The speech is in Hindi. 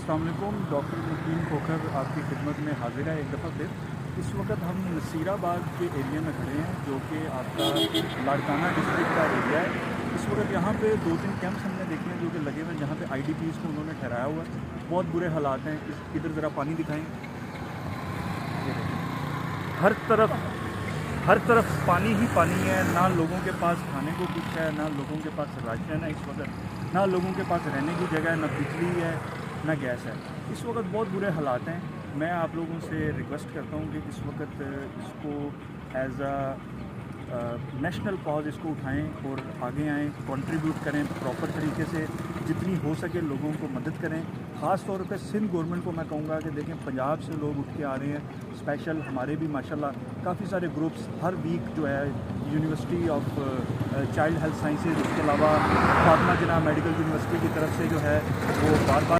अस्सलाम वालेकुम। डॉक्टर मुबीन खोखर आपकी खिदमत में हाजिर है एक दफ़ा फिर। इस वक्त हम नसीराबाद के एरिया में खड़े हैं जो कि आपका लाड़काना डिस्ट्रिक्ट का एरिया है। इस वक्त यहाँ पे 2-3 कैंप्स हमने देखे हैं जो कि लगे हुए हैं, जहाँ पे IDPs को उन्होंने ठहराया हुआ है। बहुत बुरे हालात हैं। इधर ज़रा पानी दिखाएँ। हर तरफ पानी ही पानी है। ना लोगों के पास खाने को कुछ है, ना लोगों के पास राशन है इस वक्त, ना लोगों के पास रहने की जगह है, ना बिजली है, ना गैस है। इस वक्त बहुत बुरे हालात हैं। मैं आप लोगों से रिक्वेस्ट करता हूँ कि इस वक्त इसको एज नेशनल कॉज इसको उठाएं और आगे आएँ, कंट्रीब्यूट करें प्रॉपर तरीके से, जितनी हो सके लोगों को मदद करें। ख़ास तौर पे सिंध गवर्नमेंट को मैं कहूँगा कि देखें, पंजाब से लोग उठ के आ रहे हैं स्पेशल। हमारे भी माशाल्लाह काफ़ी सारे ग्रुप्स हर वीक जो है university of child health sciences, उसके अलावा फातिमा जिन्ना मेडिकल यूनिवर्सिटी की तरफ से जो है वो बार बार